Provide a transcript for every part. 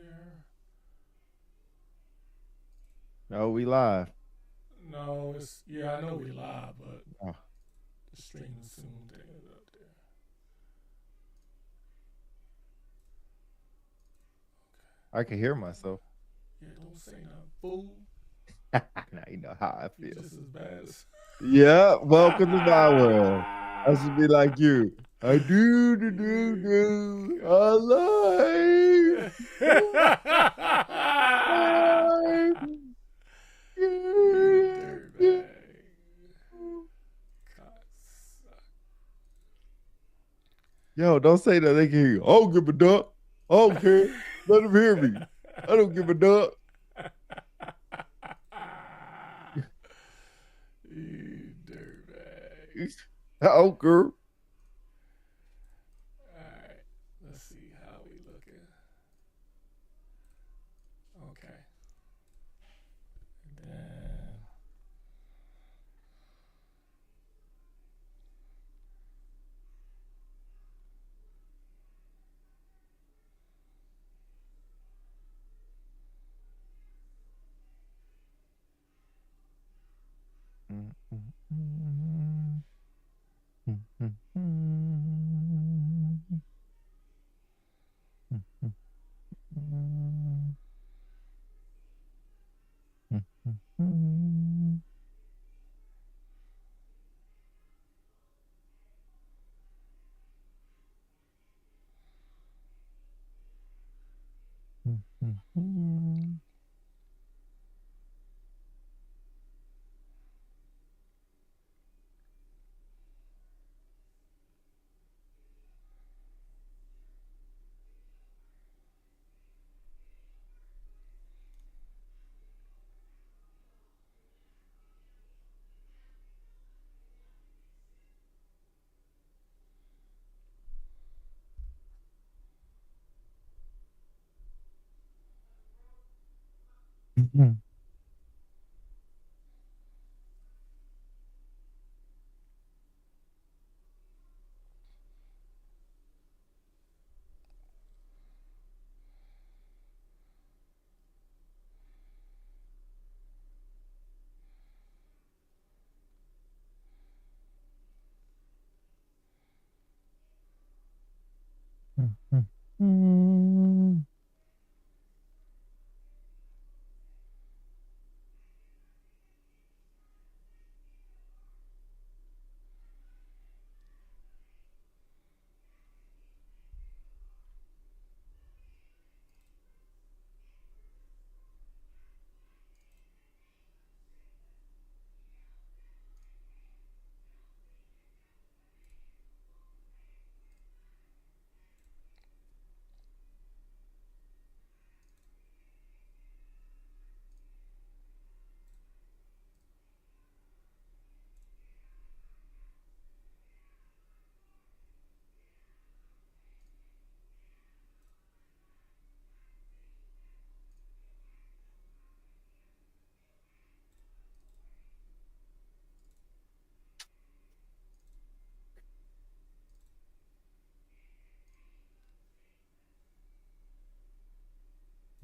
there. No, we live. No, it's yeah. I know we live, but Oh, the streaming soon thing is up there. I can hear myself. Yeah, don't say nothing, fool. Now you know how I You feel. just as bad as. Yeah, welcome to my world. I should be like you. I do. Alive. Alive. You dirtbag. God, Yo, don't say that. They can hear you. I don't give a duck. I don't care. Let them hear me. I don't give a duck. you dirtbag. I don't care. Alright, let's see how we looking. Okay. And then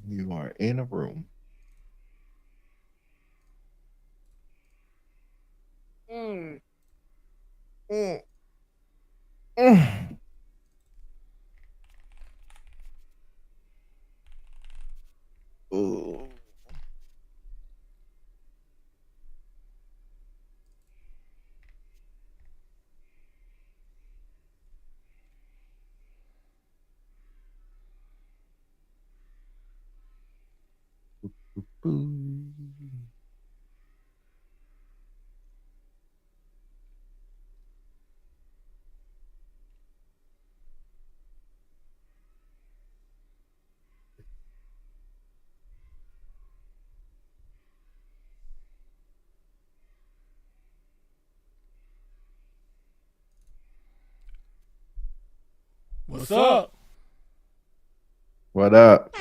You are in a room. Mm, mm, mm. Ooh. Ooh. what's up? What up?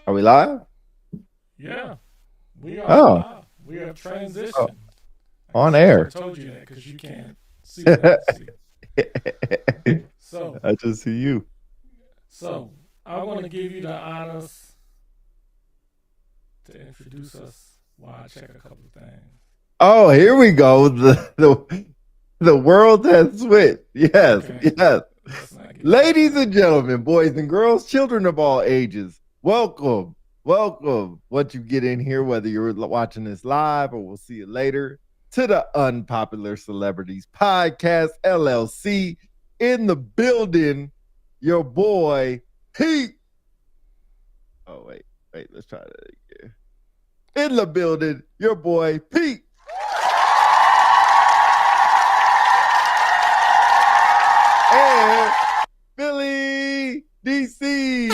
Are we live? Yeah, we are Oh, live. We have oh, transitioned. I on guess I never air. told you that because you can't see what I I see. So, just see you. so I'm going to give you the honors to introduce us while I check a couple of things. Oh, here we go. The world has switched. Yes, Okay. yes. Let's not get Ladies and gentlemen, boys and girls, children of all ages, welcome. Welcome. Once you get in here, whether you're watching this live or we'll see you later, to the Unpopular Celebrities Podcast, LLC. In the building, your boy, Pete. Oh, wait. Let's try that again. In the building, your boy, Pete. And Philly, DC.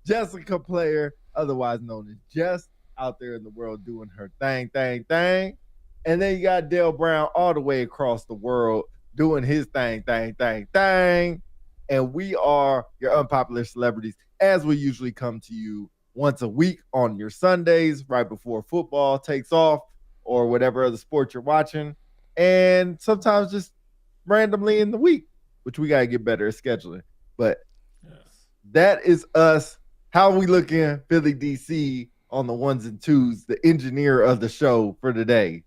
Jessica Player, otherwise known as Jess, out there in the world doing her thing. And then you got Dale Brown all the way across the world doing his thing. And we are your Unpopular Celebrities, as we usually come to you once a week on your Sundays, right before football takes off or whatever other sport you're watching. And sometimes just randomly in the week, which we got to get better at scheduling. But that is us. How we looking, Philly, DC, on the ones and twos, the engineer of the show for today.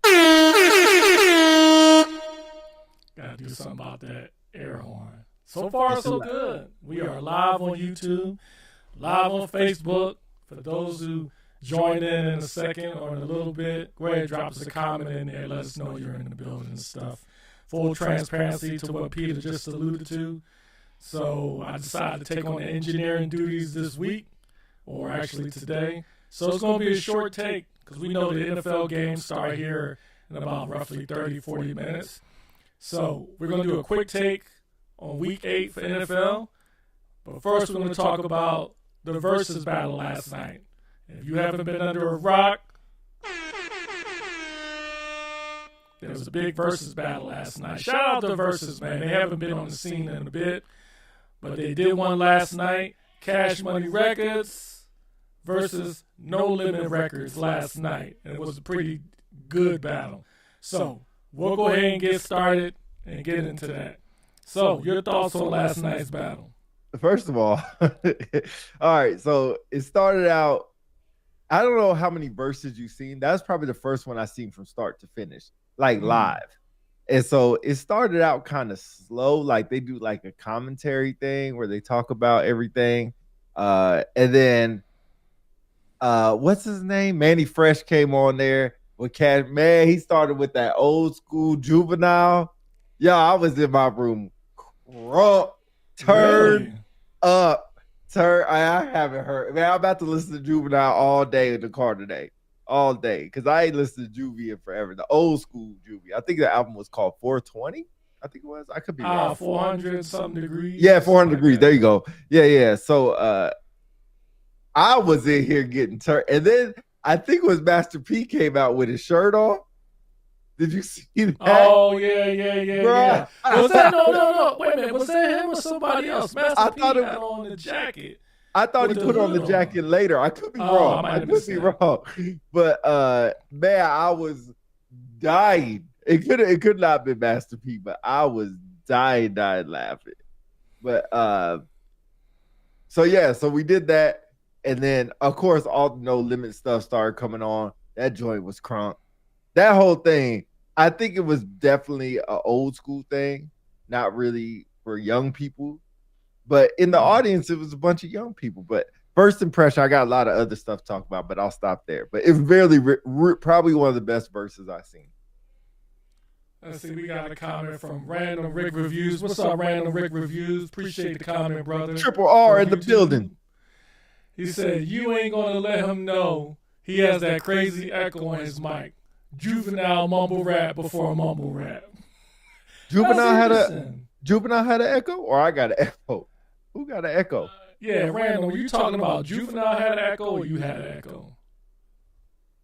Gotta do something about that air horn. So far, so good. We are live on YouTube, live on Facebook. For those who join in a second or in a little bit, go ahead, drop us a comment in there. Let us know you're in the building and stuff. Full transparency to what Peter just alluded to. So I decided to take on the engineering duties this week, or actually today. So it's going to be a short take because we know the NFL games start here in about roughly 30, 40 minutes. So we're going to do a quick take on week 8 for NFL. But first we're going to talk about the versus battle last night. If you haven't been under a rock, there was a big versus battle last night. Shout out to Versus, man. They haven't been on the scene in a bit, but they did one last night. Cash Money Records versus No Limit Records last night. And it was a pretty good battle. So we'll go ahead and get started and get into that. So your thoughts on last night's battle? First of all, all right, so it started out, I don't know how many verses you've seen. That's probably the first one I've seen from start to finish, like live. And so it started out kind of slow, like they do like a commentary thing where they talk about everything. And then what's his name? Manny Fresh came on there with Cash. Man, he started with that old school Juvenile. Yeah, I was in my room turned up. I haven't heard. Man, I'm about to listen to Juvenile all day in the car today. All day. Because I ain't listened to Juvie in forever. The old school Juvie. I think the album was called 420. I think it was. I could be wrong. 400 something degrees. Yeah, 400 degrees. There you go. Yeah. So I was in here getting turned. And then I think it was Master P came out with his shirt off. Did you see that? Oh, yeah. Was that, no. Wait a minute. Was that him or somebody else? Master P had on the jacket. I thought he put on the jacket later. I could be wrong. I could be wrong. But, man, I was dying. It could not have been Master P, but I was dying laughing. But, so we did that. And then, of course, all the No Limit stuff started coming on. That joint was crunk. That whole thing, I think it was definitely an old school thing, not really for young people. But in the audience, it was a bunch of young people. But first impression, I got a lot of other stuff to talk about, but I'll stop there. But it's really, probably one of the best verses I've seen. Let's see, we got a comment from Random Rick Reviews. What's up, Random Rick Reviews? Appreciate the comment, brother. Triple R in the building. He said, you ain't going to let him know he has that crazy echo on his mic. Juvenile mumble rap before mumble rap. Juvenile had an echo, or I got an echo? Who got an echo? Yeah, Randall, were you talking about Juvenile had an echo or you had an echo?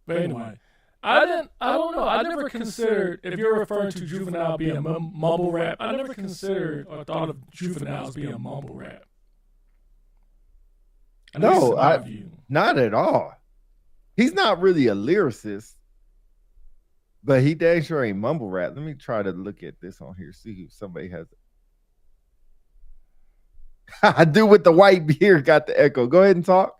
But anyway, I don't know. I never considered, if you're referring to Juvenile being mumble rap, I never considered or thought of Juvenile as being mumble rap. No, not at all. He's not really a lyricist. But he dang sure ain't mumble rap. Let me try to look at this on here, see if somebody has it. I do with the white beard got the echo. Go ahead and talk.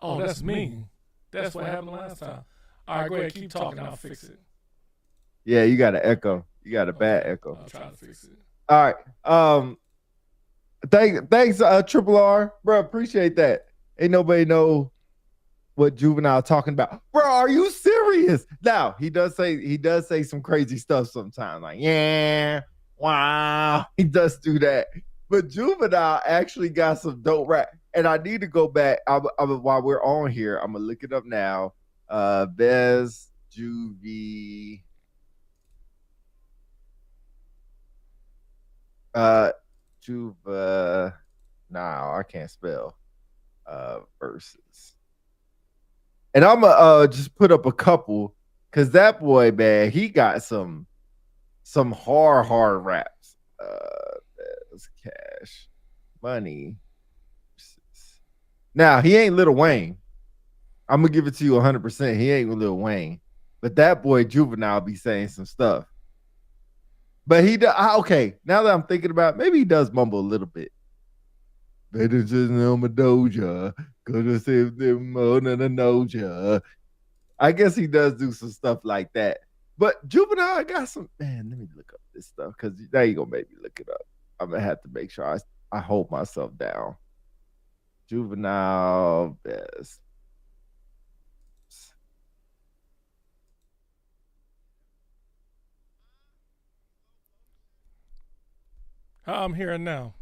Oh, that's me. That's what happened last time. All right, go ahead. Keep talking. I'll fix it. Yeah, you got an echo. You got a bad Okay, echo. I'll try to fix it. All right. Thanks, Triple R, bro. Appreciate that. Ain't nobody know what Juvenile talking about, bro. Are you serious? Now he does say some crazy stuff sometimes, like yeah, wow. He does do that, but Juvenile actually got some dope rap. And I need to go back. While we're on here, I'm gonna look it up now. Bez Juvie. Juva. Nah, I can't spell. Verses. And I'm gonna just put up a couple because that boy, man, he got some hard raps. There's Cash Money. Now he ain't Lil Wayne. I'm gonna give it to you 100%. He ain't Lil Wayne, but that boy Juvenile be saying some stuff. But okay. Now that I'm thinking about it, maybe he does mumble a little bit. Better just know my doja. Gonna save them more than a noja. I guess he does do some stuff like that. But Juvenile, I got some, man. Let me look up this stuff because now you're gonna make me look it up. I'm gonna have to make sure I hold myself down. Juvenile best. I'm here now.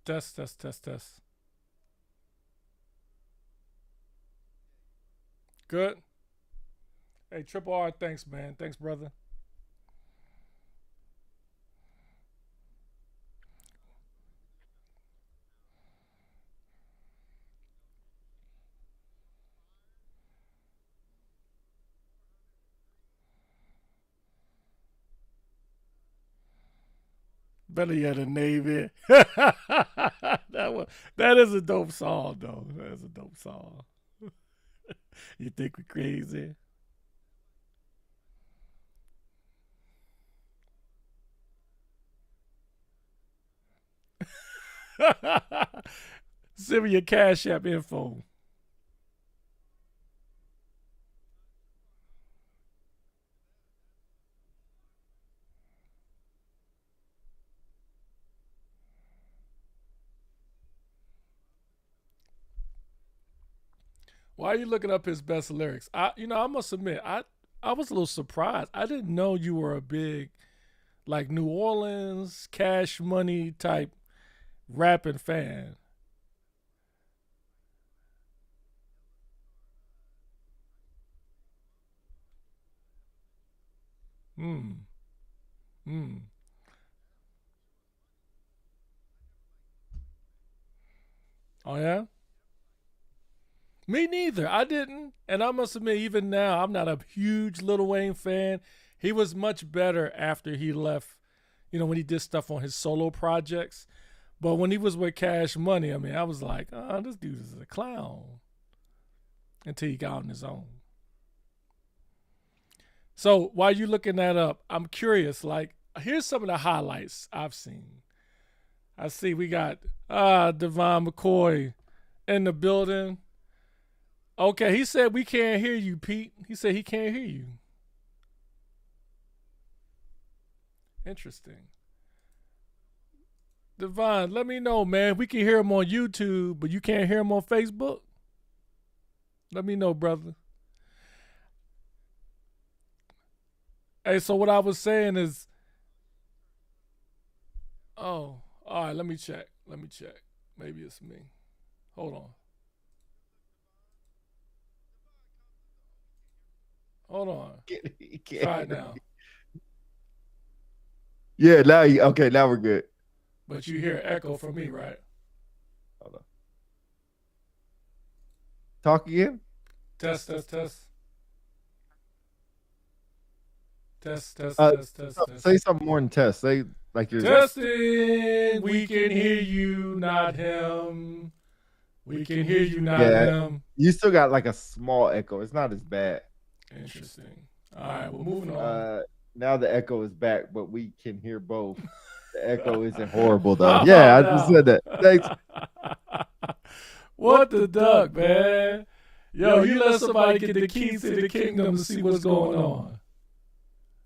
Test, test, test, test. Good. Hey, Triple R, thanks, man. Thanks, brother. Better yet, a Navy. That is a dope song, though. That is a dope song. You think we crazy? Send me your Cash App info. Why are you looking up his best lyrics? I must admit, I was a little surprised. I didn't know you were a big like New Orleans Cash Money type rapping fan. Hmm. Hmm. Oh yeah. Me neither. I didn't. And I must admit, even now, I'm not a huge Lil Wayne fan. He was much better after he left, when he did stuff on his solo projects. But when he was with Cash Money, I mean, I was like, oh, this dude is a clown until he got on his own. So while you looking that up, I'm curious. Like, here's some of the highlights I've seen. I see we got Devon McCoy in the building. Okay, he said we can't hear you, Pete. He said he can't hear you. Interesting. Devon, let me know, man. We can hear him on YouTube, but you can't hear him on Facebook. Let me know, brother. Hey, so what I was saying is, oh, all right. Let me check. Let me check. Maybe it's me. Hold on. Hold on. He can't Try hear it now. me. Yeah, okay, now we're good. But you hear echo from me, right? Hold on. Talk again. Test, test, test. Test, test, Uh, test, test, test. say something more than test. Say like you're Testing. We can hear you not him. We can hear you, not Yeah, him. you still got like a small echo. It's not as bad. Interesting. All right, well, moving on. Now the echo is back, but we can hear both. The echo isn't horrible though. How Yeah, I about just said that. Thanks. What the duck, man? Yo, you let somebody get the keys to the kingdom to see what's going on.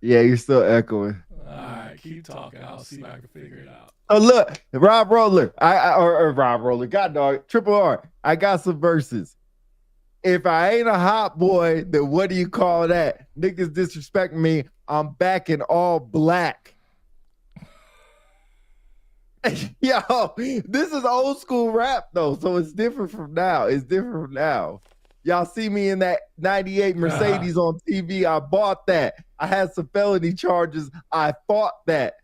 Yeah, you're still echoing. All right, keep talking. I'll see if I can figure it out. Oh look, Rob Roller. Or Rob Roller. God dog. Triple R. I got some verses. If I ain't a hot boy, then what do you call that? Niggas disrespect me. I'm back in all black. Yo, this is old school rap though, so it's different from now. It's different from now. Y'all see me in that 98 Mercedes on TV. I bought that. I had some felony charges. I fought that.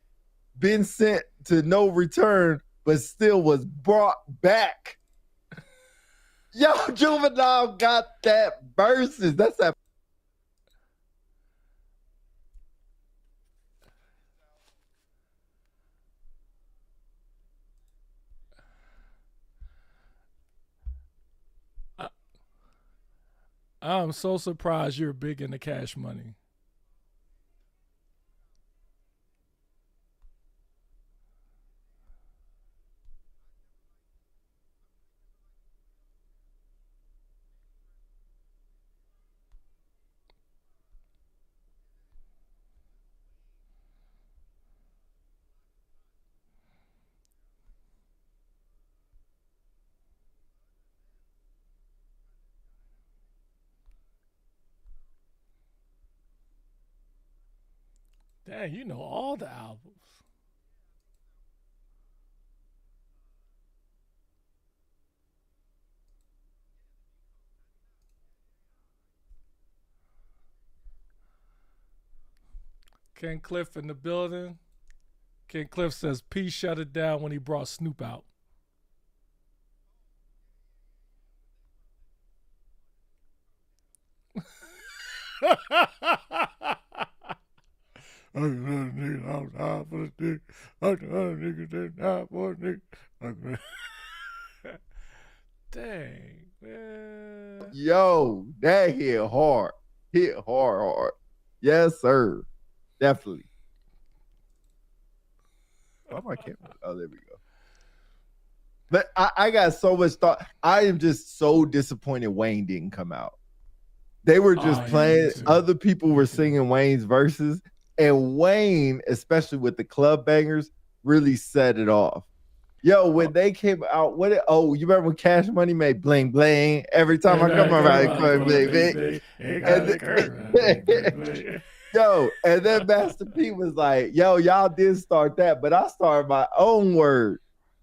Been sent to no return, but still was brought back. Yo, Juvenile got that verses. That's that. I'm so surprised you're big into Cash Money. Dang, you know all the albums. Ken Cliff in the building. Ken Cliff says P shut it down when he brought Snoop out. Dang, man. Yo, that hit hard. Hit hard. Yes, sir. Definitely. Why my camera? Oh, there we go. But I got so much thought. I am just so disappointed Wayne didn't come out. They were just playing. Other people were singing Wayne's verses, and Wayne, especially with the club bangers, really set it off. Yo, when they came out, you remember when Cash Money made bling bling? Every time I come around, bling bling. Yo, and then Master P was like, yo, y'all did start that, but I started my own word.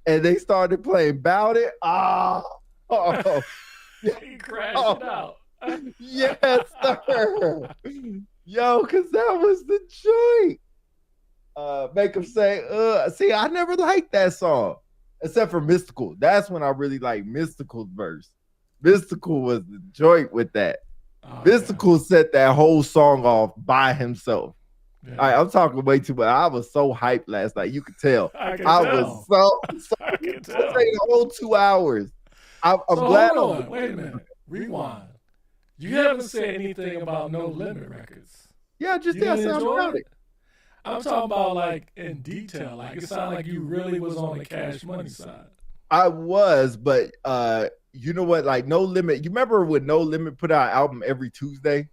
And they started playing Bout It. Oh. He crashed it out. Yes, sir. Yo, because that was the joint. Make them say, see, I never liked that song. Except for Mystical. That's when I really liked Mystical's verse. Mystical was the joint with that. Mystical set that whole song off by himself. Yeah. All right, I'm talking way too much. I was so hyped last night. You could tell. I was so I could tell. The whole 2 hours. I'm glad. Hold on. Wait a minute. Rewind. You haven't said anything about No Limit Records. Yeah, just yeah, sound about it. I'm talking about like in detail. Like it sounded like you really was on the Cash Money side. I was, but you know what? Like No Limit. You remember when No Limit put out an album every Tuesday?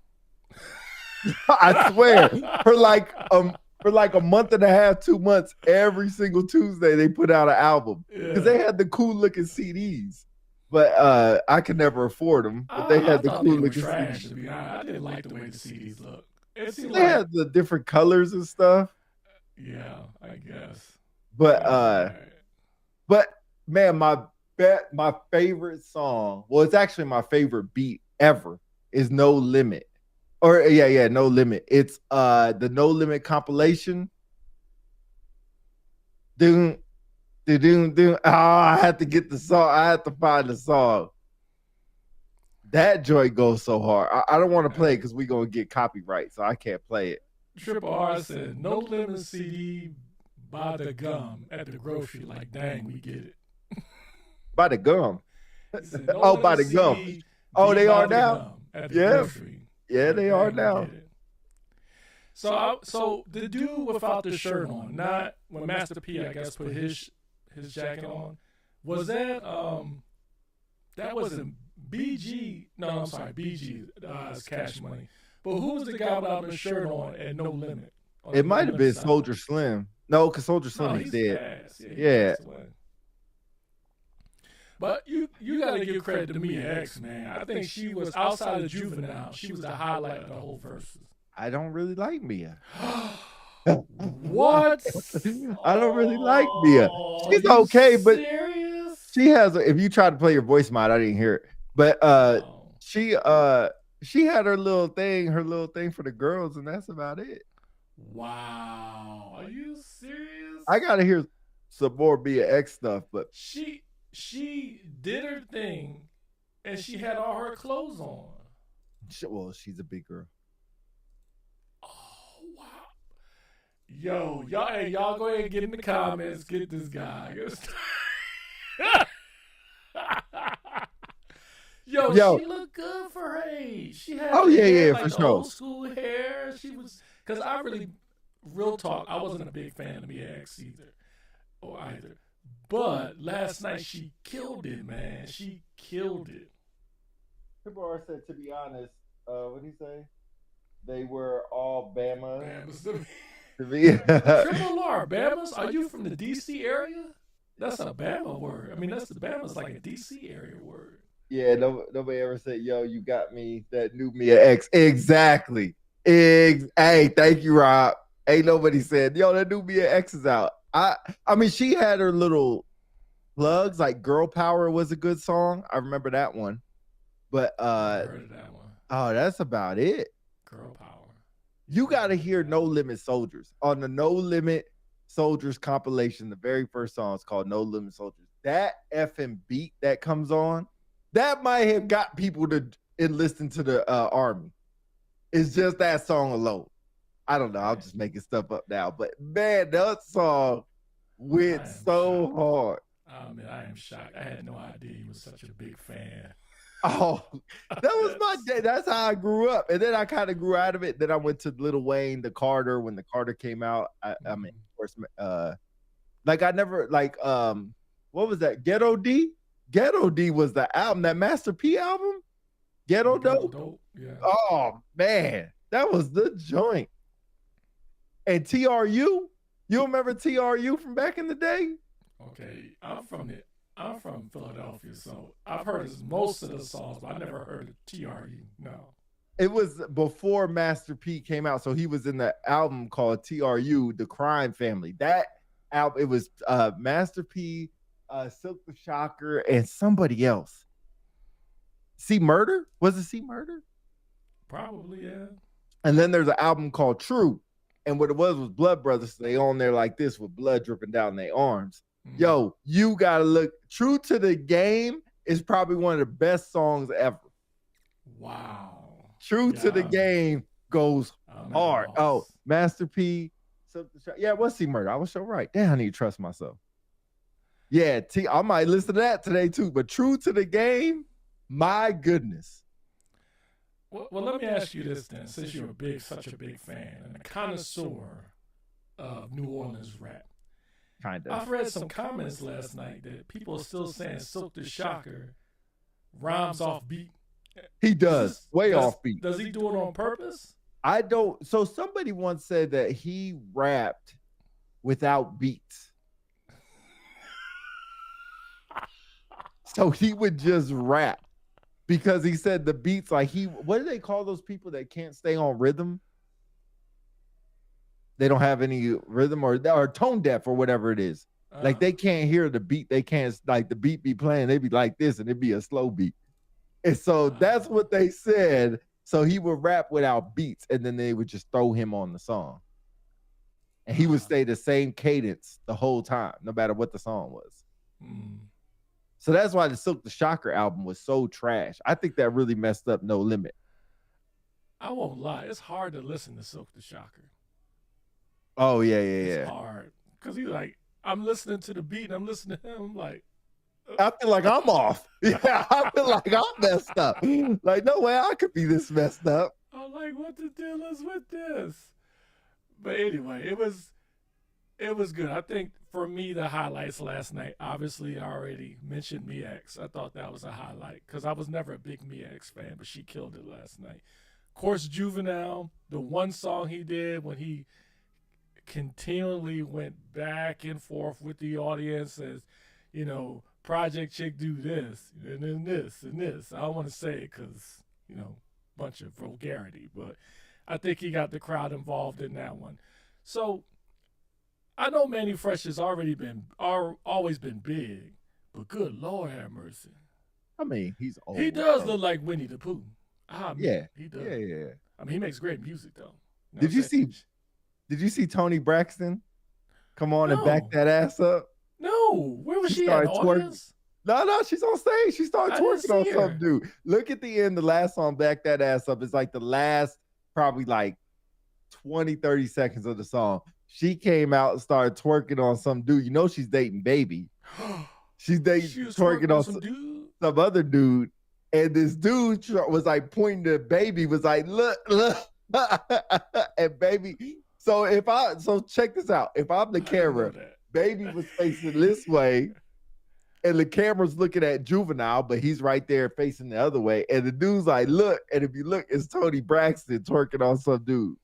I swear, for like a month and a half, 2 months, every single Tuesday they put out an album because they had the cool looking CDs. But I could never afford them. But they had the cool looking CDs. I didn't like the way the CDs look. They had the different colors and stuff. Yeah, I guess. But man, my favorite song, well, it's actually my favorite beat ever, is No Limit. Or No Limit. It's the No Limit compilation. Doom. Oh, I had to get the song. I had to find the song. That joint goes so hard. I don't want to play it because we're going to get copyright, so I can't play it. Triple R said, No Limit CD by the gum at the grocery. Like, dang, we get it. By the gum. He said, no Oh, one in by the the gum. city Oh, be they are by the now. gum at the Yeah, grocery. yeah, Like, they they are ain't gonna now. get it. So the dude without the shirt on, not when Master P, I guess, put his jacket on, was that wasn't BG? No, I'm sorry, BG is Cash Money. But who was the guy without the shirt on at No Limit? On the It No might have Limit been side? Soldier Slim. No, because Soldier No, Slim is he's dead. passed. Yeah, he Yeah. passed away. But you gotta give credit to Mia X, man. I think she was outside of Juvenile. She was the highlight of the whole verses. I don't really like Mia. What? I don't really like Mia. Oh, She's you okay, but serious? she has. If you try to play your voice mod, I didn't hear it. But No. she had her little thing for the girls, and that's about it. Wow. Are you serious? I gotta hear some more Mia X stuff, but she did her thing, and she had all her clothes on. well, she's a big girl. Oh wow. Yo, y'all go ahead and get in the comments. Get this guy. Yo, she looked good for her age. She had yeah, like for the sure. old school hair. She was, because I really, real talk, I wasn't a big fan of Mia X either. But last night she killed it, man. She killed it. Triple R said, to be honest, what did he say? They were all Bamas. Triple R, Bamas? Are you from the DC area? That's a Bama word. I mean, that's the Bama's like a DC area word. Yeah, nobody ever said, yo, you got me that new Mia X. Exactly. Hey, thank you, Rob. Ain't nobody said, yo, that new Mia X is out. I mean, she had her little plugs, like Girl Power was a good song. I remember that one. But I heard of that one. Oh, that's about it. Girl Power. You got to hear No Limit Soldiers. On the No Limit Soldiers compilation, the very first song is called No Limit Soldiers. That effing beat that comes on, that might have got people to enlist to the army. It's just that song alone. I don't know. I'm just making stuff up now. But man, that song went so hard. I mean, I am shocked. I had no idea he was such a big fan. Oh, that was my day. That's how I grew up. And then I kind of grew out of it. Then I went to Lil Wayne, the Carter, when the Carter came out. I mean, of course, like I never, like, what was that? Ghetto D? Ghetto D was the album, that Master P album? Ghetto Dope? Yeah. Oh, man. That was the joint. And TRU? You remember TRU from back in the day? Okay, I'm from Philadelphia, so I've heard most of the songs, but I never heard of TRU. No. It was before Master P came out, so he was in the album called TRU, The Crime Family. That album, it was Master P, Silk the Shocker, and somebody else. C Murder? Was it C Murder? Probably, yeah. And then there's an album called True, and what it was Blood Brothers. They on there like this with blood dripping down their arms. Yo, you gotta look. True to the Game is probably one of the best songs ever. Wow. True to the Game goes hard. Oh, Master P. Yeah, what's C Murder? I was so right. Damn, I need to trust myself. Yeah, I might listen to that today too. But True to the Game, my goodness. Well, let me ask you this then, since you're such a big fan and a connoisseur of New Orleans rap. Kind of. I've read some comments last night that people are still saying Silk the Shocker rhymes off beat. He does. Off beat. Does he do it on purpose? I don't. So somebody once said that he rapped without beats. So he would just rap because he said the beats, like what do they call those people that can't stay on rhythm? They don't have any rhythm or tone deaf or whatever it is. Like they can't hear the beat. They can't, like the beat be playing. They be like this and it'd be a slow beat. And so that's what they said. So he would rap without beats and then they would just throw him on the song. And he would stay the same cadence the whole time, no matter what the song was. So that's why the Silk the Shocker album was so trash. I think that really messed up No Limit. I won't lie. It's hard to listen to Silk the Shocker. Oh, yeah. It's hard. Because he's like, I'm listening to the beat and I'm listening to him. I'm like, I feel like I'm off. Yeah, I feel like I'm messed up. Like, no way I could be this messed up. I'm like, what the deal is with this? But anyway, it was good. I think for me the highlights last night. Obviously, I already mentioned Mix. I thought that was a highlight because I was never a big Mix fan, but she killed it last night. Of course, Juvenile, the one song he did when he continually went back and forth with the audience as, Project Chick do this and then this and this. I don't want to say it because, bunch of vulgarity, but I think he got the crowd involved in that one. So I know Manny Fresh has always been big, but good Lord have mercy. I mean, he's He old. does look like Winnie the Pooh. Yeah. He does. Yeah. I mean, he makes great music though. Did you see? Did you see Tony Braxton come on and back No. that ass up? No, where was she at? started The twerking. audience? No, she's on stage. She started I didn't twerking on see her. some dude. Look at the end, the last song, Back That Ass Up. It's like the last probably like 20, 30 seconds of the song. She came out and started twerking on some dude. You know she's dating Baby. She's dating She was twerking on some dude. some other dude. And this dude was like pointing to Baby, was like, look. And Baby. So check this out. If I'm the camera, Baby was facing this way. And the camera's looking at Juvenile, but he's right there facing the other way. And the dude's like, look. And if you look, it's Tony Braxton twerking on some dude.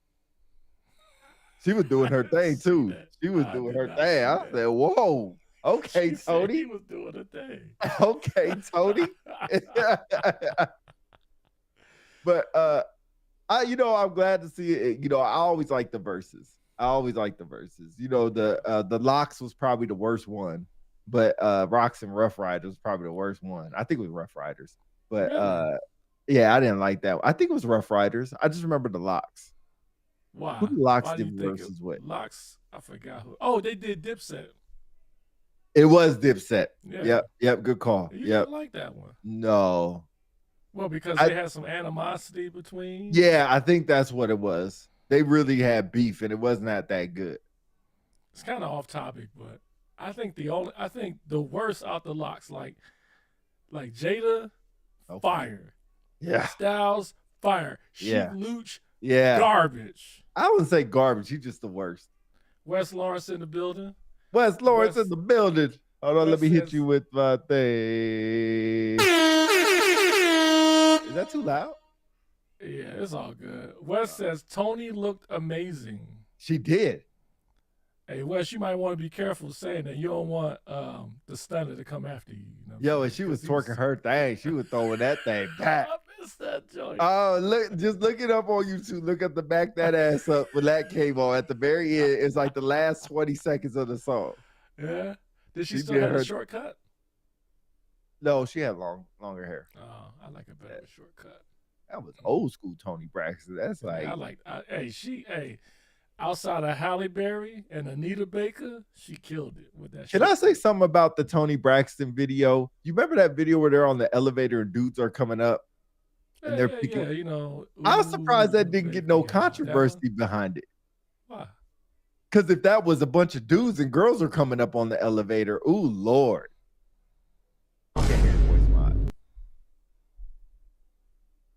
She was doing her thing, too. She was doing her thing. I said, whoa. Okay, Tony. He was doing a thing. Okay, Tony. But I'm glad to see it. I always like the verses. The Locks was probably the worst one. But Rocks and Rough Riders was probably the worst one. I think it was Rough Riders. But really? Yeah, I didn't like that one. I think it was Rough Riders. I just remember the Locks. Why? Who the Locks Why did verses with? Locks, I forgot who. Oh, they did Dipset. It was Dipset. Yeah. Yep, good call. You didn't like that one? No. Well, because they had some animosity between. Yeah, I think that's what it was. They really had beef, and it wasn't that good. It's kind of off topic, but I think the worst out the Locks, like Jada, fire. Yeah. Styles, fire. Yeah. Luch, garbage. I wouldn't say garbage. He's just the worst. Wes Lawrence in the building. Wes Lawrence in the building. Hold on, let me hit you with my thing. Is that too loud? Yeah, it's all good. Wes says Tony looked amazing. She did. Hey, Wes, you might want to be careful saying that. You don't want the stunner to come after you. Yo, and she was twerking her thing. She was throwing that thing back. I missed that joint. Oh, just look it up on YouTube. Look at the Back That Ass Up when that came on. At the very end, it's like the last 20 seconds of the song. Yeah. Did she still have a shortcut? No, she had longer hair. Oh, I like a better shortcut. That was old school Tony Braxton. That's like outside of Halle Berry and Anita Baker, she killed it with that. Can I say something about the Tony Braxton video? You remember that video where they're on the elevator and dudes are coming up and they're picking? Yeah, I was surprised that didn't get no controversy behind it. Why? Because if that was a bunch of dudes and girls are coming up on the elevator, ooh Lord. I can't hear your voice, Mod.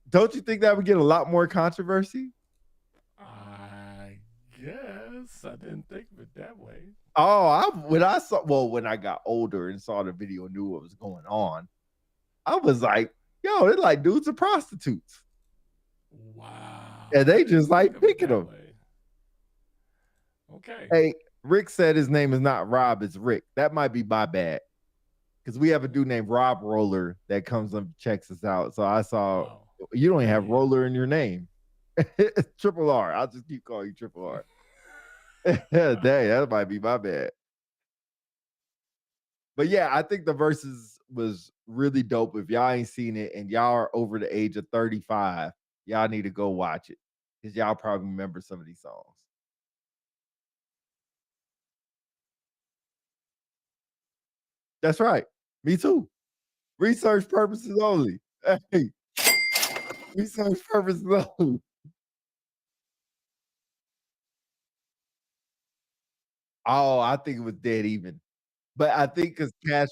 Don't you think that would get a lot more controversy? I guess I didn't think of it that way. Oh, when I got older and saw the video and knew what was going on, I was like, yo, they're like dudes are prostitutes. Wow. And they just like picking them. Okay. Hey, Rick said his name is not Rob, it's Rick. That might be my bad. Because we have a dude named Rob Roller that comes and checks us out. So I saw you don't even have Roller in your name. Triple R. I'll just keep calling you Triple R. Dang, that might be my bad. But yeah, I think the verses was really dope. If y'all ain't seen it and y'all are over the age of 35, y'all need to go watch it. Because y'all probably remember some of these songs. That's right. Me too. Research purposes only. Hey. Research purposes only. Oh, I think it was dead even. But I think because Cash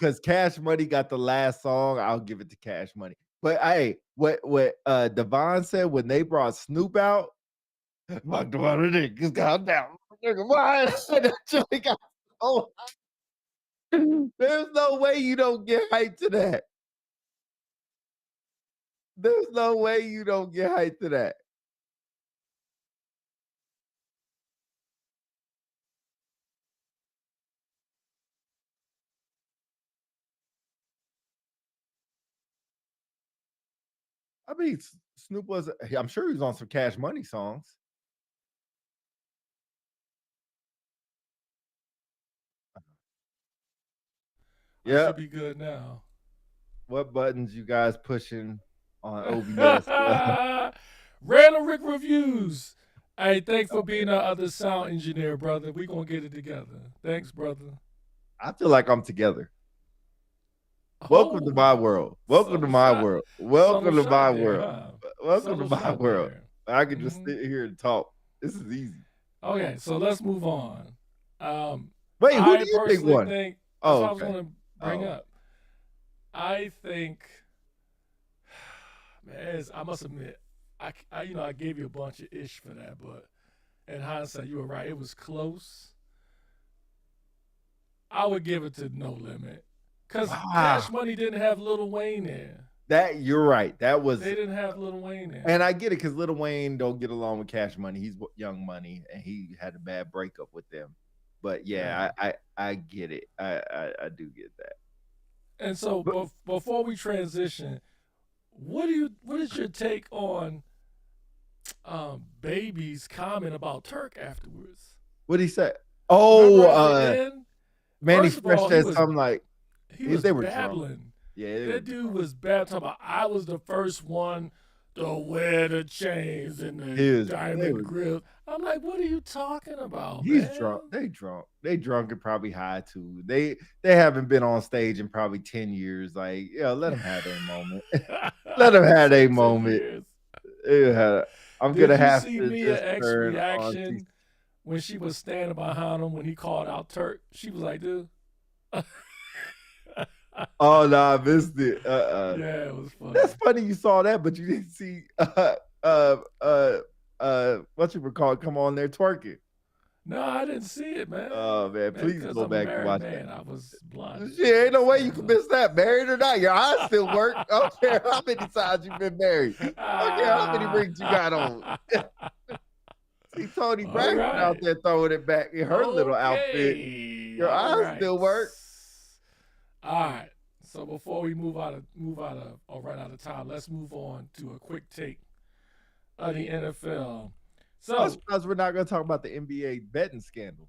because Cash Money got the last song. I'll give it to Cash Money. But hey, what Devon said when they brought Snoop out, my daughter niggas got down. Nigga, why? That joint got so hype. There's no way you don't get hyped to that. There's no way you don't get hyped to that. I mean, Snoop was. I'm sure he was on some Cash Money songs. I Yeah. should be good now. What buttons you guys pushing on OBS? Random Rick reviews. Hey, thanks for being our other sound engineer, brother. We gonna get it together. Thanks, brother. I feel like I'm together. Welcome to Oh, my world. Welcome to something my shot, world. something Welcome to shot my there, world. huh? Welcome to Something my shot world. there. I can just Hmm. sit here and talk. This is easy. Okay, so let's move on. Wait, who do I you think personally won? think that's Oh, what I was okay. going to bring Oh, up. I think, man, I must admit, I gave you a bunch of ish for that, but in hindsight, you were right. It was close. I would give it to No Limit because wow. Cash Money didn't have Lil Wayne there. That you're right. That was, They didn't have Lil Wayne there. and I get it because Lil Wayne don't get along with Cash Money. He's Young Money, and he had a bad breakup with them. But Yeah. yeah, I get it. I do get that. And so, But before we transition, what is your take on Baby's comment about Turk afterwards? what he said? Remember Oh, at the end? Manny First of Fresh all, said something like he was they were drunk. babbling. Yeah, they were That dude drunk. was babbling talking about I was the first one to wear the chains and the They diamond were. grill. I'm like, what are you talking about, He's drunk. man? They drunk. They drunk and probably high too. They haven't been on stage in probably 10 years. Like, yeah, let them have their moment. Let them You have their said 10 moment. years. Yeah, I'm Did gonna you have see to Mia just X turn on. reaction when she was standing behind him when he called out Turk? She was like, dude. Oh no, I missed it. Yeah, it was funny. That's funny you saw that, but you didn't see what you recall come on there twerking. No, I didn't see it, man. Oh man, Maybe please because go I'm a back and married watch that. man, I was blinded. Shit, ain't no way you I can don't know. miss that. Married or not, your eyes still work. I don't care how many times you've been married. I don't care how many rings you got on. See Tony All Braxton out right. there throwing it back in her little outfit. Okay. Your All eyes right. still work. All right. So before we move out of or run out of time, let's move on to a quick take of the NFL. I'm So, surprised we're not going to talk about the NBA betting scandal.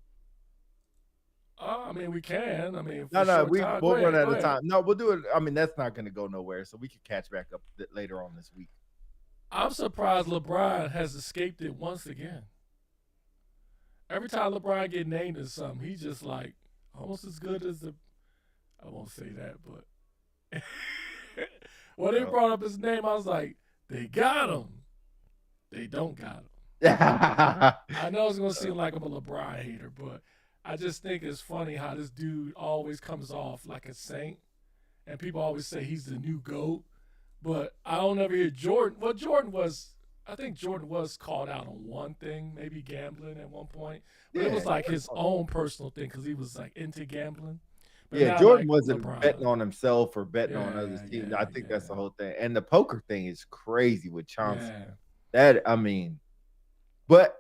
I mean, we can. I mean, for No, a no, short time. Go we'll run ahead. out Go of ahead. time. No, we'll do it. I mean, that's not going to go nowhere, so we can catch back up later on this week. I'm surprised LeBron has escaped it once again. Every time LeBron get named as something, he's just like almost as good as the. I won't say that, but when they Well, brought up his name, I was like, they got him. They don't got him. yeah, I know it's gonna seem like I'm a LeBron hater, but I just think it's funny how this dude always comes off like a saint, and people always say he's the new GOAT. But I don't ever hear Jordan. Well, Jordan was. I think Jordan was called out on one thing, maybe gambling at one point, but it was like his own personal thing because he was like into gambling. But yeah. not Jordan like wasn't betting LeBron. on himself or betting on others' Yeah, teams. I yeah, think that's yeah, the whole thing. And the poker thing is crazy with Chauncey. yeah, That I mean, but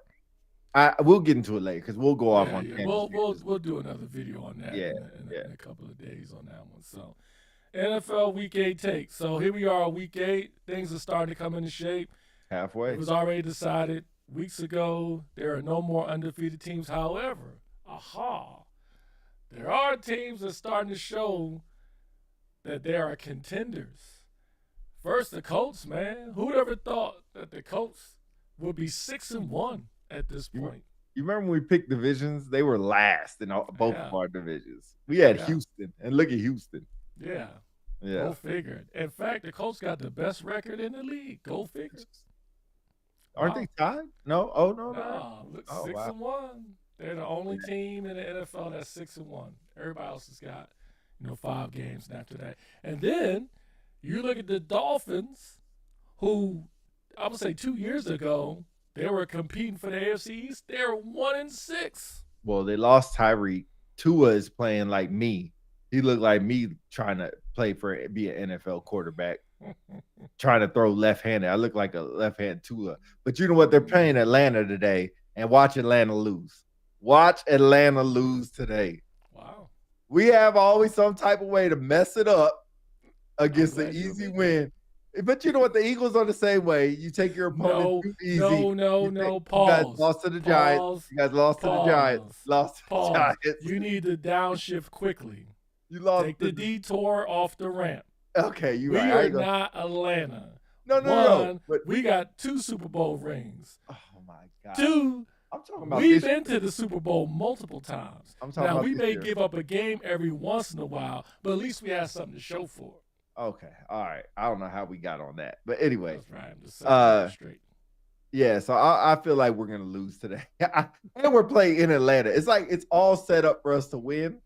I we'll get into it later because we'll go off yeah, on yeah. tangents. We'll do another video on that Yeah, in a couple of days on that one. So NFL Week 8 take. So here we are, Week 8. Things are starting to come into shape. halfway. It was already decided weeks ago there are no more undefeated teams. However, there are teams that are starting to show that they are contenders. First, the Colts, man. Who'd ever thought that the Colts would be 6-1 at this point? You remember when we picked divisions? They were last in both Yeah, of our divisions. We had yeah, Houston, and look at Houston. yeah. Yeah, Go figure. In fact, the Colts got the best record in the league. Go figure. aren't they Wow. tied? No. Oh no, no. No, look, Oh six wow. and one. They're the only team in the NFL that's 6-1. Everybody else has got, 5 games after that. And then you look at the Dolphins, who I would say 2 years ago they were competing for the AFC East. They're 1-6. Well, they lost Tyreek. Tua is playing like me. He looked like me trying to play for be an NFL quarterback, trying to throw left-handed. I look like a left-hand Tua. But you know what? They're playing Atlanta today, and watch Atlanta lose. Watch Atlanta lose today. Wow. We have always some type of way to mess it up against the easy win. But you know what? The Eagles are the same way. You take your opponent too easy. No. Pause. You guys lost to the Giants. You guys lost to the Giants. Lost to the Giants. You need to downshift quickly. You lost. Take the detour off the ramp. Okay, you right. We are not Atlanta. No. But we got 2 Super Bowl rings. Oh my God. 2. I'm talking about. We've been to the Super Bowl multiple times. I'm talking about we may give up a game every once in a while, but at least we have something to show for it. Okay, all right. I don't know how we got on that, but anyway. That's right. I'm just saying straight. Yeah, so I feel like we're gonna lose today, and we're playing in Atlanta. It's like it's all set up for us to win,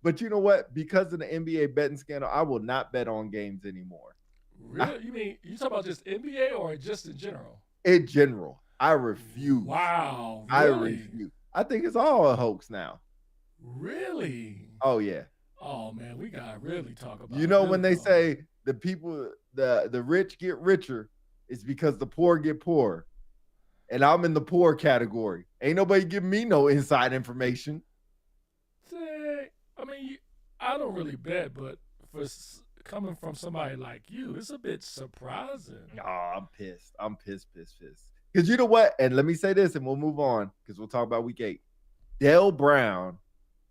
but you know what? Because of the NBA betting scandal, I will not bet on games anymore. Really? You mean you talking about just NBA or just in general? In general, I refuse. Wow, really? I refuse. I think it's all a hoax now. Really? Oh yeah. Oh man, we gotta really talk about. You know when they say the people, the rich get richer, it's because the poor get poorer, and I'm in the poor category. Ain't nobody giving me no inside information. I mean, I don't really bet, but for coming from somebody like you, it's a bit surprising. Oh, I'm pissed. I'm pissed. Because you know what? And let me say this, and we'll move on because we'll talk about week 8. Dale Brown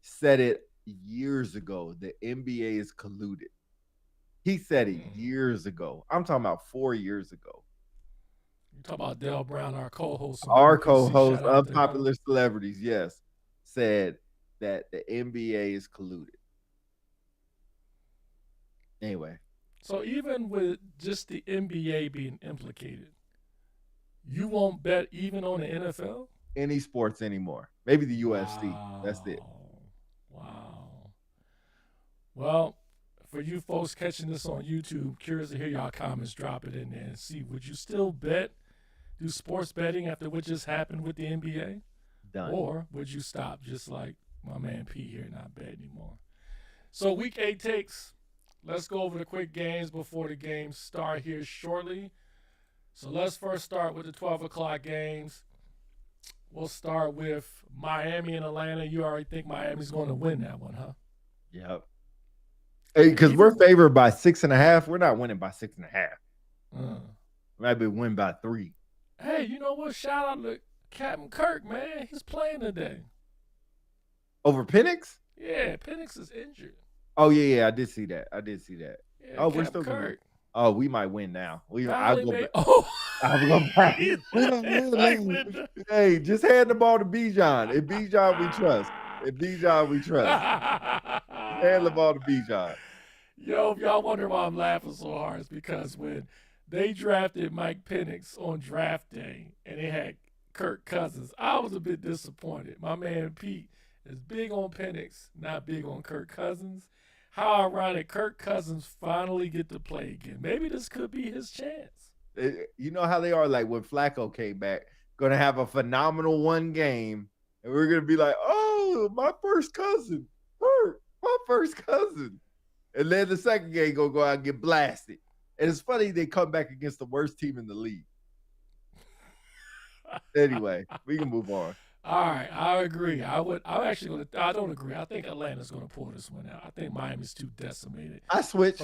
said it years ago. The NBA is colluded. He said it years ago. I'm talking about 4 years ago. You talk about Dale Brown, our co-host. Our co-host, Unpopular Celebrities, yes, said that the NBA is colluded. Anyway. So even with just the NBA being implicated, you won't bet even on the NFL? Any sports anymore. Maybe the UFC. Wow. That's it. Wow. Well, for you folks catching this on YouTube, curious to hear y'all comments. Drop it in there and see. Would you still bet, do sports betting after what just happened with the NBA? Done. Or would you stop just like my man P here, not bet anymore? So week 8 takes. Let's go over the quick games before the games start here shortly. So let's first start with the 12 o'clock games. We'll start with Miami and Atlanta. You already think Miami's going to win that one, huh? Yep. Hey, because we're favored by 6.5. We're not winning by 6.5. Maybe win by 3. Hey, you know what? Shout out to Captain Kirk, man. He's playing today. Over Penix? Yeah, Penix is injured. Oh, yeah. I did see that. Yeah, oh, Captain we're still Kirk. Oh, we might win now. I'll go back. Oh. I'll go back. Hey, just hand the ball to Bijan. If Bijan we trust. Hand the ball to Bijan. Yo, if y'all wonder why I'm laughing so hard, it's because when they drafted Mike Penix on draft day and they had Kirk Cousins, I was a bit disappointed. My man Pete is big on Penix, not big on Kirk Cousins. How ironic, Kirk Cousins finally get to play again. Maybe this could be his chance. You know how they are, like when Flacco came back, going to have a phenomenal one game, and we're going to be like, oh, my first cousin, Kirk, my first cousin. And then the second game going to go out and get blasted. And it's funny they come back against the worst team in the league. Anyway, we can move on. All right, I agree. I don't agree. I think Atlanta's going to pull this one out. I think Miami's too decimated. I switched.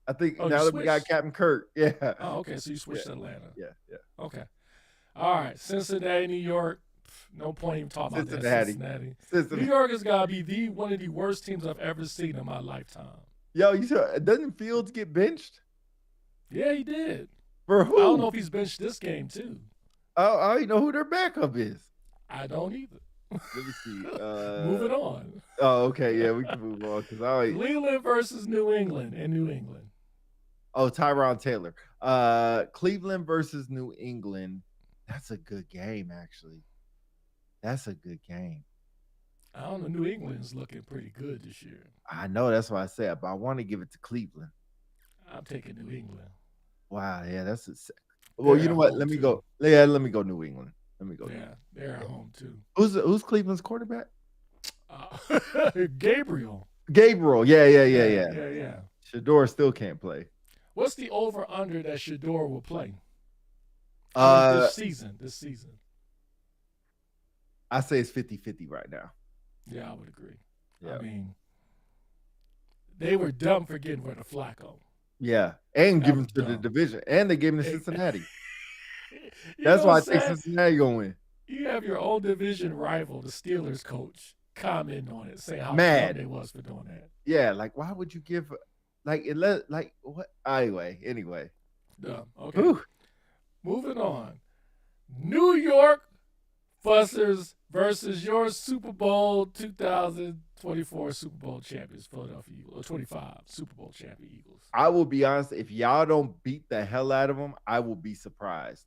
I think now that we got Captain Kirk. Yeah. Oh, okay. So you switched to Atlanta. Yeah. Okay. All right. Cincinnati, New York. No point even talking about that. Cincinnati. New York has got to be one of the worst teams I've ever seen in my lifetime. Yo, you said, doesn't Fields get benched? Yeah, he did. For who? I don't know if he's benched this game too. I don't know who their backup is. I don't either. Let me see. Moving on. Oh, okay. Yeah, we can move on. Cleveland versus New England in New England. Oh, Tyrod Taylor. Cleveland versus New England. That's a good game, actually. That's a good game. I don't know. New England's looking pretty good this year. I know that's what I said, but I want to give it to Cleveland. I'm taking New England. Wow, yeah, that's a. Well, They're you at know what? home Let me too. go. Yeah, let me go New England. Let me go New Yeah, England. they're at home too. Who's Cleveland's quarterback? Gabriel. Gabriel. Yeah, yeah, yeah, Yeah, yeah. yeah, yeah. Shador still can't play. What's the over under that Shador will play? I mean, Uh, this season. This season. I say it's 50-50 right now. Yeah, I would agree. Yeah. I mean, they were dumb for getting rid of Flacco. Yeah, and That give him was to the dumb. division, and they gave him to Cincinnati. You That's know why I what's think sad? Cincinnati gonna win. You have your own division rival, the Steelers coach, comment on it, saying how dumb Mad. they was for doing that. Yeah, like why would you give like it let like what anyway. Dumb. Okay. Whew. Moving on. New York Fussers versus your Super Bowl 2024 Super Bowl champions, Philadelphia Eagles, or 25 Super Bowl champion Eagles. I will be honest, if y'all don't beat the hell out of them, I will be surprised.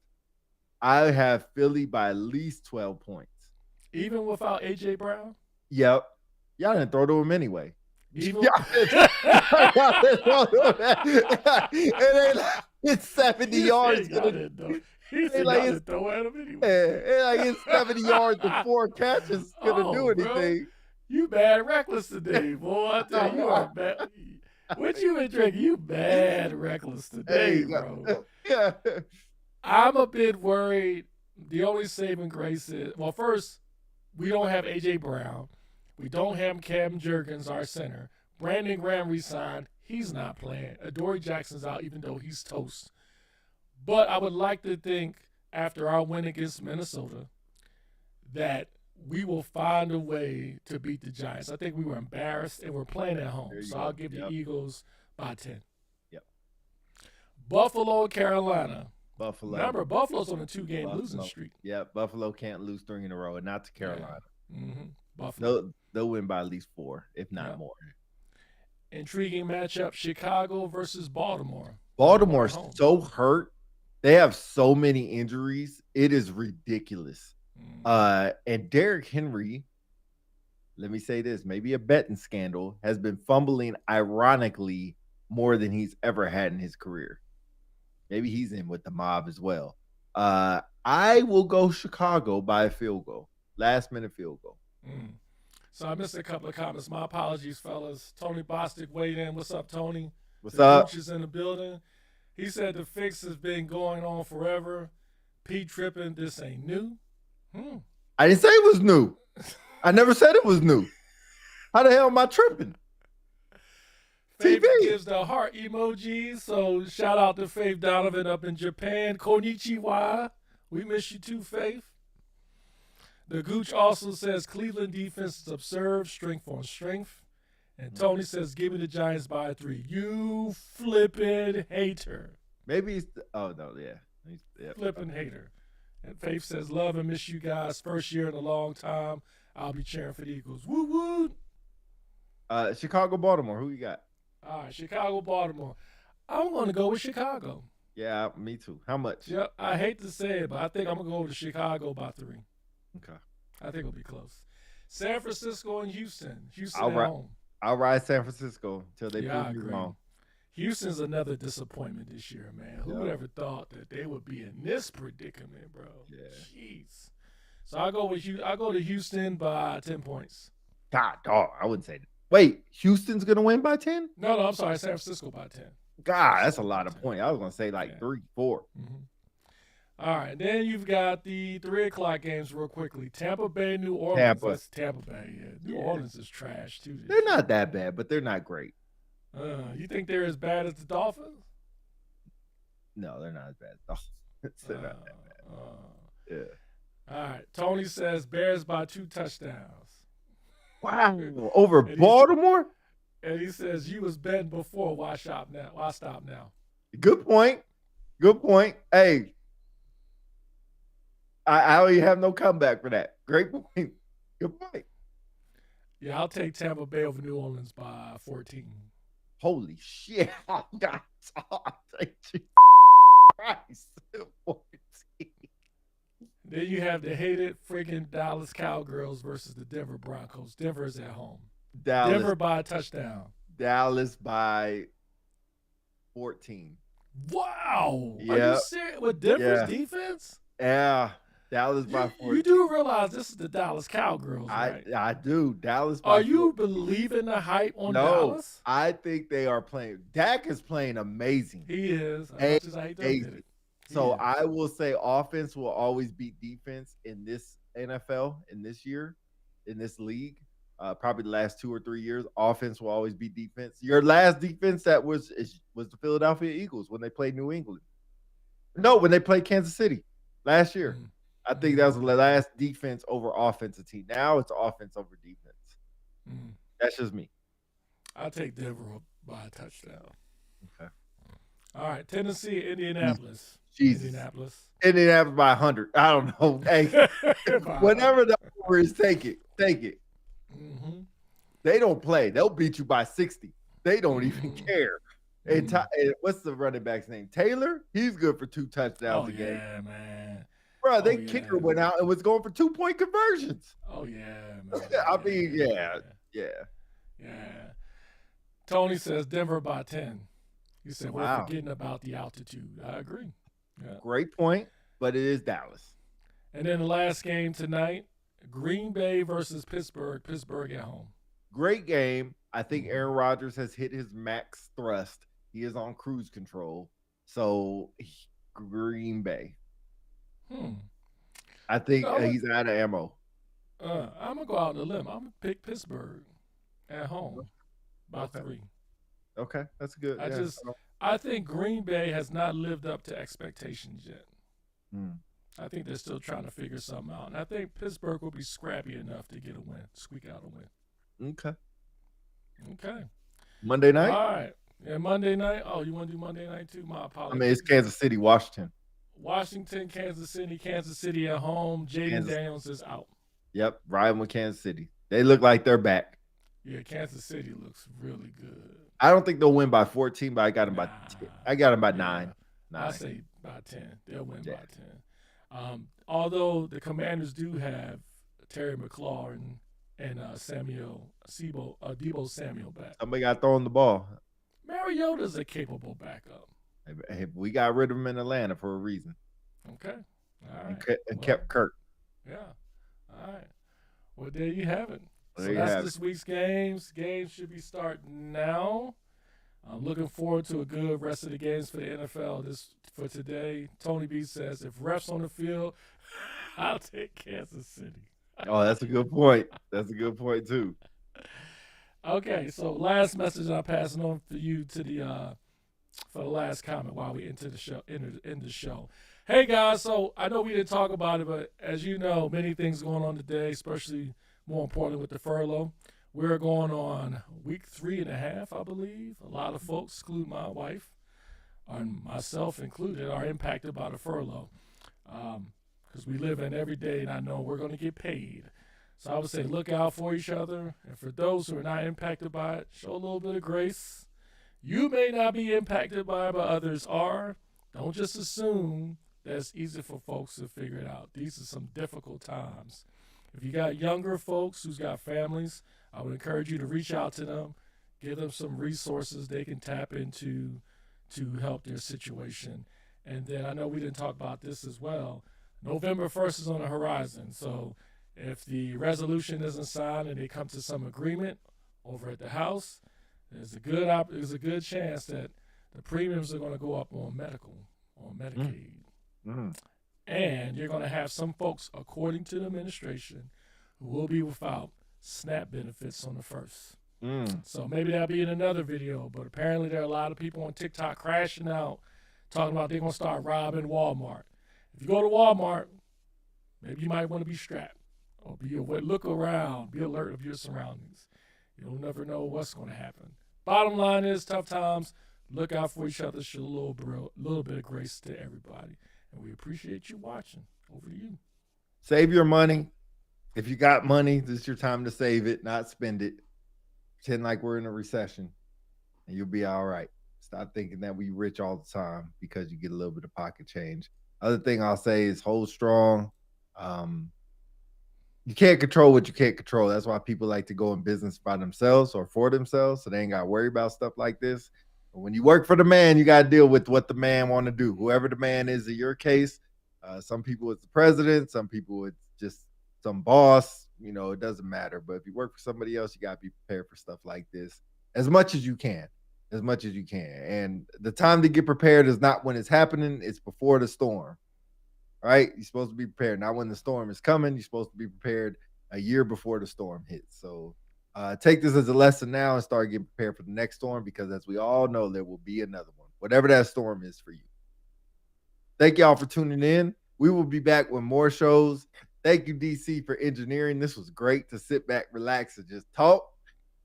I have Philly by at least 12 points. Even without AJ Brown? Yep. Y'all didn't throw to him anyway. Even it's 70 yards. He said like y'all didn't throw at him anyway. It's 70 yards and 4 catches. Gonna do anything. Bro, you bad reckless today, boy. I tell you, you are bad. What you been drinking? You bad reckless today, bro. Yeah. I'm a bit worried. The only saving grace is, well, first, we don't have A.J. Brown. We don't have Cam Jurgens, our center. Brandon Graham resigned. He's not playing. Adoree Jackson's out, even though he's toast. But I would like to think, after our win against Minnesota, that we will find a way to beat the Giants. I think we were embarrassed, and we're playing at home. So I'll give the Eagles by 10. Yep. Buffalo, Carolina. Buffalo. Remember, Buffalo's on a 2-game losing streak. Yeah, Buffalo can't lose 3 in a row, and not to Carolina. Yeah. Mm-hmm. Buffalo. They'll win by at least 4, if not more. Intriguing matchup: Chicago versus Baltimore. Baltimore's so hurt. They have so many injuries. It is ridiculous. And Derrick Henry, let me say this, maybe a betting scandal, has been fumbling ironically more than he's ever had in his career. Maybe he's in with the mob as well. I will go Chicago by a field goal. Last-minute field goal. So I missed a couple of comments. My apologies, fellas. Tony Bostic weighed in. What's up, Tony? What's up? Coach is in the building. He said the fix has been going on forever. P tripping, this ain't new. I didn't say it was new. I never said it was new. How the hell am I tripping? Faith gives the heart emojis. So shout out to Faith Donovan up in Japan. Konnichiwa. We miss you too, Faith. The Gooch also says Cleveland defense is absurd, strength on strength. And Tony says, give me the Giants by 3. You flippin' hater. Maybe it's Flippin' hater. And Faith says, love and miss you guys. First year in a long time. I'll be cheering for the Eagles. Woo woo. Chicago, Baltimore. Who you got? All right, Chicago, Baltimore. I'm going to go with Chicago. Yeah, me too. How much? Yep. I hate to say it, but I think I'm going to go with Chicago by 3. Okay. I think it'll be close. San Francisco and Houston. Houston at home. I'll ride San Francisco until they prove me wrong. Houston's another disappointment this year, man. Who would ever thought that they would be in this predicament, bro? Yeah. Jeez. So I go to Houston by 10 points. God, dog. I wouldn't say that. Wait, Houston's gonna win by 10? No, I'm sorry, San Francisco by 10. God, that's a lot of points. I was gonna say 3, 4. Mm-hmm. All right, then you've got the 3 o'clock games real quickly. Tampa Bay, New Orleans. That's Tampa Bay. Yeah. New Orleans is trash too. They're not that bad, but they're not great. You think they're as bad as the Dolphins? No, they're not as bad as the Dolphins. They're not that bad. Yeah. All right. Tony says Bears by 2 touchdowns. Wow. Over Baltimore? And he says you was betting before. Why stop now? Why stop now? Good point. Good point. Hey. I don't even have no comeback for that. Great point. Good point. Yeah, I'll take Tampa Bay over New Orleans by 14. Holy shit. Oh, God. Oh, thank you. Christ. 14. Then you have the hated freaking Dallas Cowgirls versus the Denver Broncos. Denver is at home. Dallas, Denver by a touchdown. Dallas by 14. Wow. Are you Yeah, serious? With Denver's yeah, defense? yeah. Dallas by You 14. do realize this is the Dallas Cowgirls, I right? I do. Dallas Are by you 14. believing the hype on No, Dallas? I think they are playing. Dak is playing amazing. He is, as much as I hate to admit Amazing. it. He So is. I will say offense will always beat defense in this NFL in this year, in this league. Probably the last 2 or 3 years, offense will always beat defense. Your last defense that was the Philadelphia Eagles when they played New England. No, when they played Kansas City last year. Mm. I think that was the last defense over offensive team. Now it's offense over defense. Mm. That's just me. I'll take Denver by a touchdown. Okay. All right, Tennessee, Indianapolis. Jesus. Indianapolis. Indianapolis by 100. I don't know. Hey, whatever the over is, take it. Take it. Mm-hmm. They don't play. They'll beat you by 60. They don't even care. And what's the running back's name? Taylor? He's good for 2 touchdowns a game. Yeah, man. Bro, they kicker went out and was going for 2-point conversions. Oh, yeah, man. I mean, yeah. Tony says Denver by 10. He said, we're Wow. forgetting about the altitude. I agree. Yeah. Great point, but it is Dallas. And then the last game tonight, Green Bay versus Pittsburgh. Pittsburgh at home. Great game. I think Aaron Rodgers has hit his max thrust. He is on cruise control. So, Green Bay. I think he's out of ammo. I'm going to go out on a limb. I'm going to pick Pittsburgh at home by 3. Okay, that's good. I think Green Bay has not lived up to expectations yet. I think they're still trying to figure something out. And I think Pittsburgh will be scrappy enough to get a win, squeak out a win. Okay. Monday night? All right. Yeah, Monday night. Oh, you want to do Monday night too? My apologies. I mean, it's Kansas City, Washington. Washington, Kansas City at home. Jaden Daniels is out. Yep, riding with Kansas City. They look like they're back. Yeah, Kansas City looks really good. I don't think they'll win by 14, but I got them by 10. I got them by 9. I say by 10. They'll win by 10. Although the Commanders do have Terry McLaurin and Debo Samuel back. Somebody got throwing the ball. Mariota's a capable backup. Hey, we got rid of him in Atlanta for a reason. Okay. All right. And kept Kirk. Yeah. All right. Well, there you have it. So that's this week's games. Games should be starting now. I'm looking forward to a good rest of the games for the NFL for today. Tony B says, if refs on the field, I'll take Kansas City. Oh, that's a good point. That's a good point, too. Okay, so last message I'm passing on for you to the for the last comment while we enter the show. End the show. Hey guys, so I know we didn't talk about it, but as you know, many things going on today, especially more importantly with the furlough. We're going on week 3.5, I believe. A lot of folks, including my wife, and myself included, are impacted by the furlough because we live in every day, and I know we're going to get paid. So I would say look out for each other. And for those who are not impacted by it, show a little bit of grace. You may not be impacted by it, but others are. Don't just assume that it's easy for folks to figure it out. These are some difficult times. If you got younger folks who's got families, I would encourage you to reach out to them, give them some resources they can tap into to help their situation. And then I know we didn't talk about this as well. November 1st is on the horizon. So if the resolution isn't signed and they come to some agreement over at the House, there's a good chance that the premiums are going to go up on Medicaid. And you're going to have some folks, according to the administration, who will be without SNAP benefits on the 1st. So maybe that'll be in another video, but apparently there are a lot of people on TikTok crashing out, talking about they're going to start robbing Walmart. If you go to Walmart, maybe you might want to be strapped or look around, be alert of your surroundings. You'll never know what's going to happen. Bottom line is, tough times, look out for each other, show a little bit of grace to everybody. And we appreciate you watching. Over to you. Save your money. If you got money, this is your time to save it, not spend it. Pretend like we're in a recession, and you'll be all right. Stop thinking that we rich all the time because you get a little bit of pocket change. Other thing I'll say is hold strong. You can't control what you can't control. That's why people like to go in business by themselves or for themselves, so they ain't got to worry about stuff like this. But when you work for the man, you got to deal with what the man want to do. Whoever the man is in your case, some people it's the president, some people it's just some boss. It doesn't matter. But if you work for somebody else, you got to be prepared for stuff like this as much as you can, as much as you can. And the time to get prepared is not when it's happening; it's before the storm. Right? You're supposed to be prepared. Not when the storm is coming. You're supposed to be prepared a year before the storm hits. So take this as a lesson now and start getting prepared for the next storm, because as we all know, there will be another one, whatever that storm is for you. Thank y'all for tuning in. We will be back with more shows. Thank you, DC, for engineering. This was great to sit back, relax, and just talk.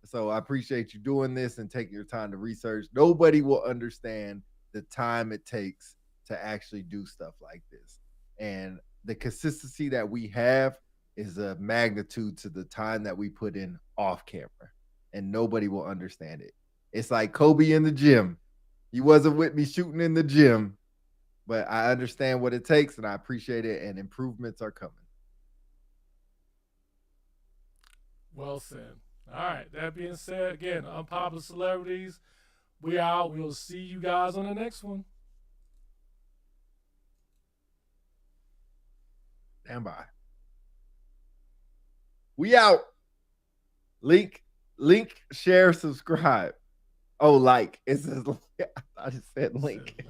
So I appreciate you doing this and taking your time to research. Nobody will understand the time it takes to actually do stuff like this. And the consistency that we have is a magnitude to the time that we put in off camera. And nobody will understand it. It's like Kobe in the gym. He wasn't with me shooting in the gym, but I understand what it takes and I appreciate it, and improvements are coming. Well said. All right. That being said, again, Unpopular Celebrities, we out. We'll see you guys on the next one. Stand by. We out. Link, share, subscribe. Oh, like. It says, I just said link.